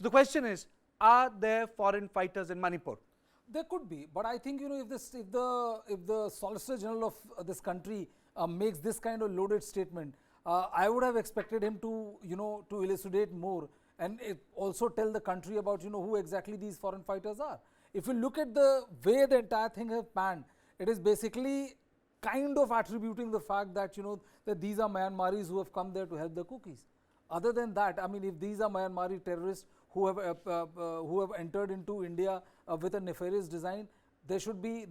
So the question is, are there foreign fighters in Manipur? There could be, but I think, you know, if the Solicitor-General of this country makes this kind of loaded statement, I would have expected him to, you know, to elucidate more and also tell the country about, you know, who exactly these foreign fighters are. If you look at the way the entire thing has panned, it is basically kind of attributing the fact that, you know, that these are Myanmaris who have come there to help the Kukis. Other than that, I mean, if these are Myanmari terrorists who have entered into India with a nefarious design, there should be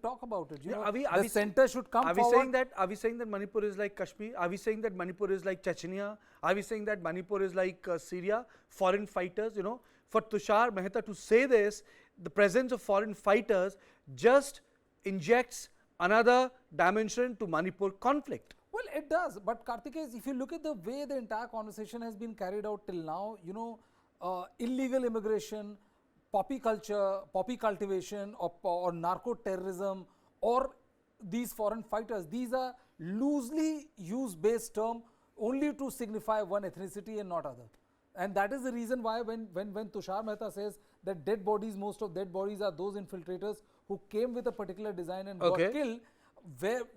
talk about it. You know, the center should come forward. Are we saying that Manipur is like Kashmir? Are we saying that Manipur is like Chechnya? Are we saying that Manipur is like Syria? Foreign fighters, you know, for Tushar Mehta to say this, the presence of foreign fighters just injects another dimension to Manipur conflict. Well, it does, but Kartikeya, if you look at the way the entire conversation has been carried out till now, you know, illegal immigration, poppy culture, poppy cultivation, or narco-terrorism, or these foreign fighters, these are loosely use-based term only to signify one ethnicity and not other. And that is the reason why when Tushar Mehta says that dead bodies, most of dead bodies are those infiltrators who came with a particular design and got killed,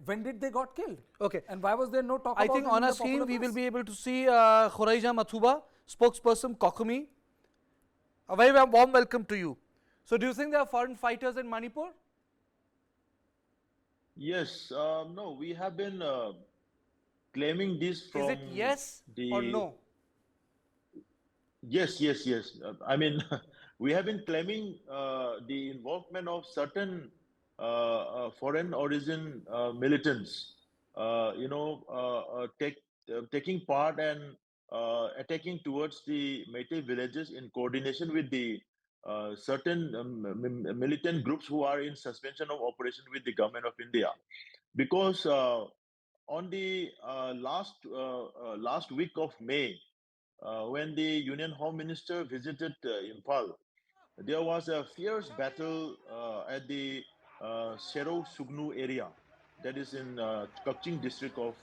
when did they got killed? Okay. And why was there no talk about it? I think on our screen we will be able to see Khuraijam Athouba, spokesperson COCOMI. A very warm welcome to you. So do you think there are foreign fighters in Manipur? Yes, no, we have been claiming this from. Is it yes or no? Yes. I mean, we have been claiming the involvement of certain foreign origin militants, you know, taking part and attacking towards the Meitei villages in coordination with the certain militant groups who are in suspension of operation with the government of India. Because on the last week of May, when the Union Home Minister visited Imphal, there was a fierce battle at the Sero Sugnu area, that is in Kipgen district of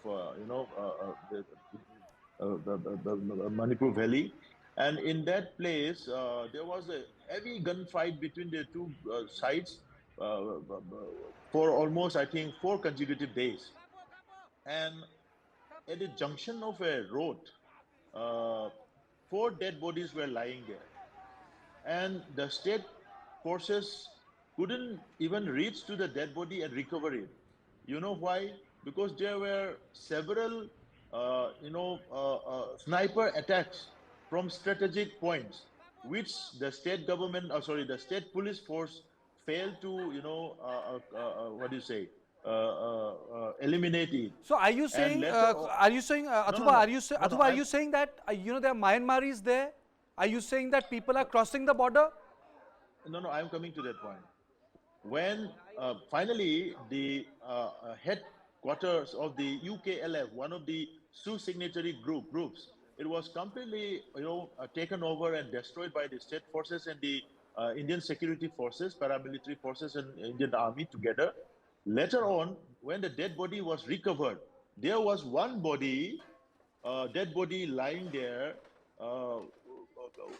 the Manipur Valley, and in that place there was a heavy gunfight between the two sides for almost, I think, 4 consecutive days, and at the junction of a road, 4 dead bodies were lying there, and the state forces couldn't even reach to the dead body and recover it. You know why? Because there were several, sniper attacks from strategic points, which the state government, the state police force failed to, eliminate it. So are you saying, Athouba, are you saying that, you know, there are Myanmaris there? Are you saying that people are crossing the border? No, I'm coming to that point. When finally the headquarters of the UKLF, one of the Sioux signatory groups, it was completely, taken over and destroyed by the state forces and the Indian security forces, paramilitary forces, and Indian army together. Later on, when the dead body was recovered, there was one dead body lying there,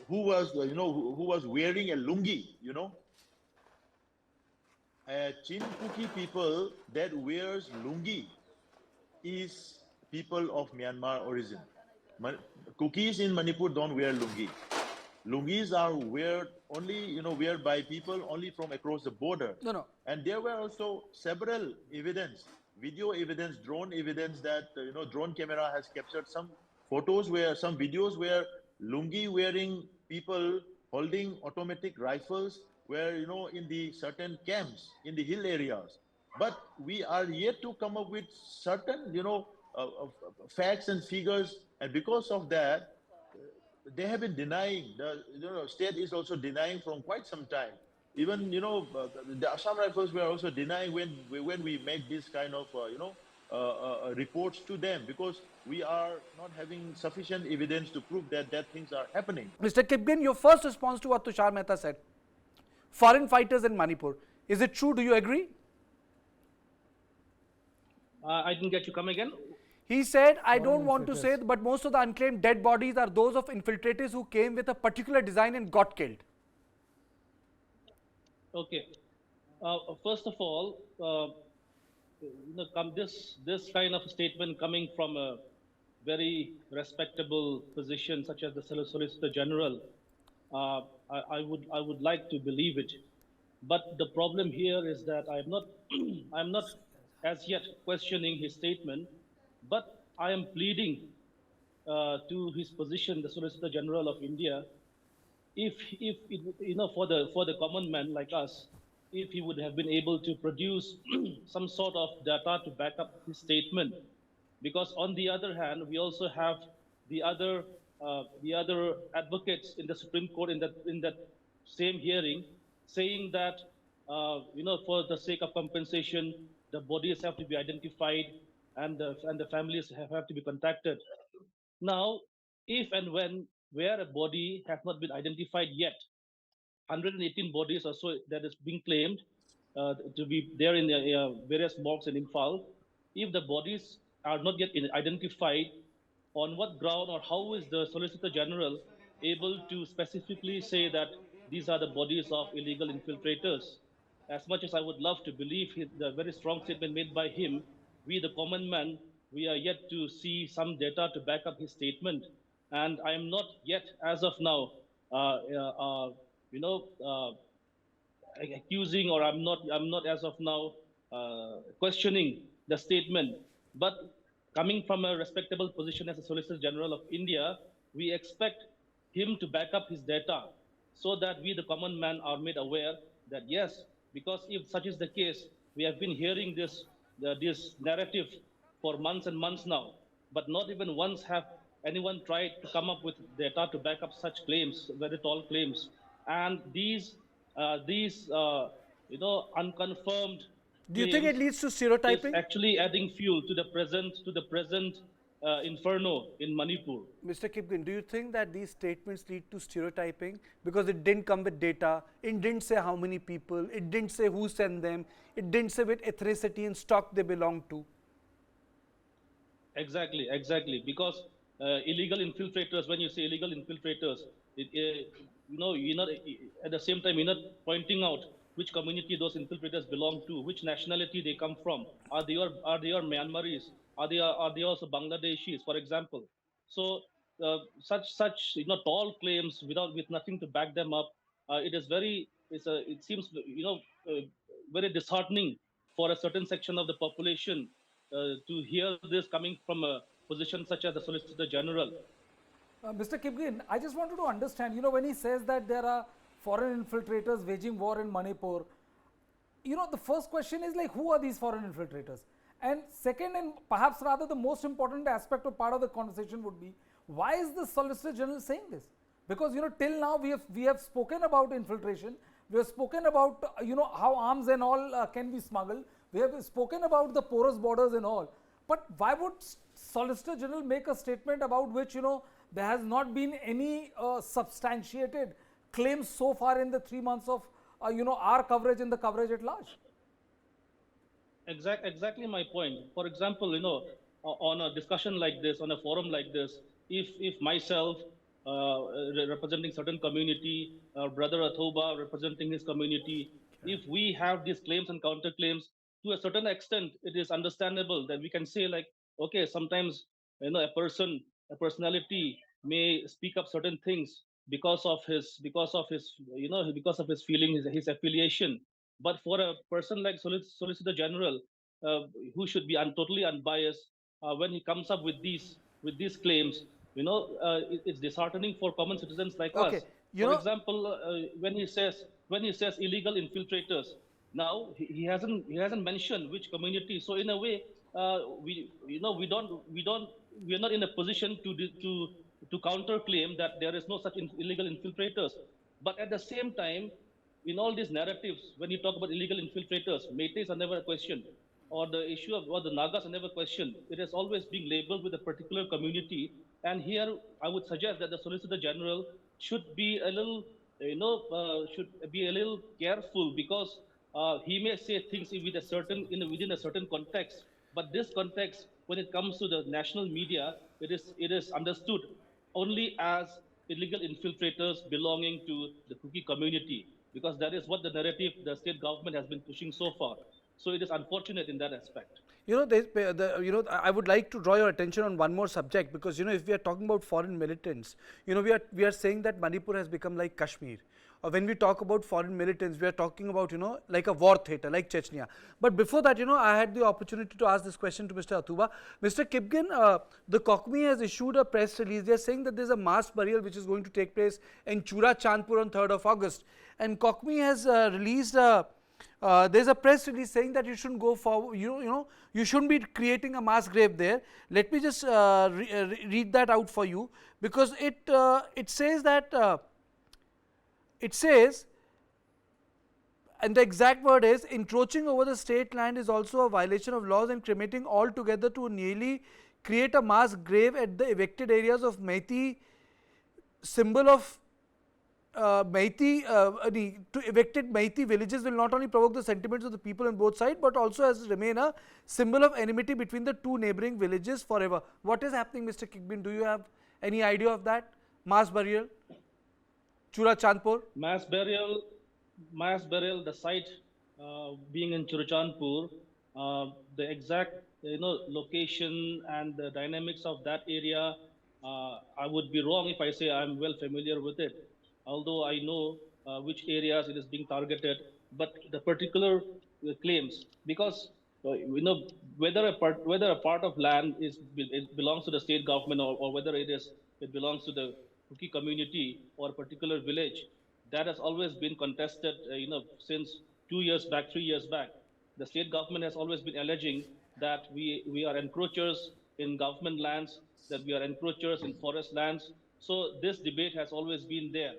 who was wearing a lungi, A Chin Kuki people that wears lungi is people of Myanmar origin. Kukis in Manipur don't wear lungi. Lungis are wear by people only from across the border. No. And there were also several video evidence, drone evidence that drone camera has captured some videos where lungi wearing people holding automatic rifles were in the certain camps in the hill areas. But we are yet to come up with certain facts and figures, and because of that, they have been denying. The state is also denying from quite some time. Even the Assam Rifles were also denying when we make this kind of reports to them, because we are not having sufficient evidence to prove that things are happening. Mr. Kipgen, your first response to what Tushar Mehta said, foreign fighters in Manipur, is it true? Do you agree? I didn't get you. Come again. He said, I Foreign don't want to say, infiltrators. but most of the unclaimed dead bodies are those of infiltrators who came with a particular design and got killed. Okay. First of all, this kind of statement coming from a very respectable position such as the Solicitor General, I would like to believe it. But the problem here is that I'm not as yet questioning his statement, but I am pleading to his position, the Solicitor General of India, if for the common man like us, if he would have been able to produce some sort of data to back up his statement, because on the other hand, we also have the other advocates in the Supreme Court in that same hearing saying that for the sake of compensation, the bodies have to be identified and the families have to be contacted. Now, if and when where a body has not been identified yet, 118 bodies or so that is being claimed to be there in the various morgues in Imphal. If the bodies are not yet identified, on what ground or how is the Solicitor General able to specifically say that these are the bodies of illegal infiltrators? As much as I would love to believe the very strong statement made by him, we, the common man, we are yet to see some data to back up his statement. And I am not yet, as of now, uh, uh, uh, you know, accusing, or I'm not as of now questioning the statement. But coming from a respectable position as a Solicitor General of India, we expect him to back up his data so that we, the common man, are made aware that yes, because if such is the case, we have been hearing this narrative for months and months now, but not even once have anyone tried to come up with data to back up such claims, very tall claims. And these unconfirmed Do you think it claims leads to is stereotyping? actually adding fuel to the present inferno in Manipur. Mr. Kipgen, do you think that these statements lead to stereotyping because it didn't come with data, it didn't say how many people, it didn't say who sent them, it didn't say which ethnicity and stock they belong to? Exactly. Because illegal infiltrators, when you say illegal infiltrators, you're not at the same time you're not pointing out which community those infiltrators belong to, which nationality they come from. Are they Myanmaris? Are they also Bangladeshis, for example? So such tall claims with nothing to back them up, it seems very disheartening for a certain section of the population to hear this coming from a position such as the Solicitor General. Mr. Kipgen, I just wanted to understand, when he says that there are foreign infiltrators waging war in Manipur, the first question is like, who are these foreign infiltrators? And second, and perhaps rather the most important aspect or part of the conversation would be, why is the Solicitor General saying this? Because, till now we have spoken about infiltration, we have spoken about, how arms and all can be smuggled, we have spoken about the porous borders and all. But why would Solicitor General make a statement about which, there has not been any substantiated claims so far in the 3 months of, our coverage and the coverage at large? Exactly my point. For example, on a discussion like this, on a forum like this, if myself representing certain community, brother Athouba representing his community, if we have these claims and counterclaims, to a certain extent, it is understandable that we can say like, okay, sometimes a personality may speak up certain things because of his feeling, his affiliation. But for a person like Solicitor General, who should be totally unbiased, when he comes up with these claims, it's disheartening for common citizens like Okay, us. you For know, example, when he says illegal infiltrators, now he hasn't mentioned which community. So in a way, we are not in a position to counterclaim that there is no such illegal infiltrators. But at the same time, in all these narratives, when you talk about illegal infiltrators, Meiteis are never questioned, or the issue of or the Nagas are never questioned. It has always been labeled with a particular community. And here, I would suggest that the Solicitor General should be a little, careful, because he may say things within a certain context, but this context when it comes to the national media, it is understood only as illegal infiltrators belonging to the Kuki community, because that is what the narrative the state government has been pushing so far. So it is unfortunate in that aspect. You know, I would like to draw your attention on one more subject, because if we are talking about foreign militants, we are saying that Manipur has become like Kashmir. Or when we talk about foreign militants, we are talking about like a war theater, like Chechnya. But before that, I had the opportunity to ask this question to Mr. Athouba. Mr. Kipgen, the COCOMI has issued a press release. They are saying that there is a mass burial which is going to take place in Chura Chandpur on 3rd of August, and COCOMI has released there's a press release saying that you shouldn't go forward, you shouldn't be creating a mass grave there. Let me just read that out for you, because it says that and the exact word is, encroaching over the state land is also a violation of laws, and cremating altogether to nearly create a mass grave at the evicted areas of Meitei, symbol of to evicted Meitei villages will not only provoke the sentiments of the people on both sides, but also has remain a symbol of enmity between the two neighboring villages forever. What is happening, Mr. Kipgen? Do you have any idea of that? Mass burial, Chura Chandpur? Mass burial, the site being in Churachandpur, the exact location and the dynamics of that area, I would be wrong if I say I'm well familiar with it, although I know which areas it is being targeted. But the particular claims, because whether a part of land it belongs to the state government, or whether it belongs to the Kuki community or a particular village, that has always been contested, since 2 years back, 3 years back. The state government has always been alleging that we are encroachers in government lands, that we are encroachers in forest lands. So this debate has always been there.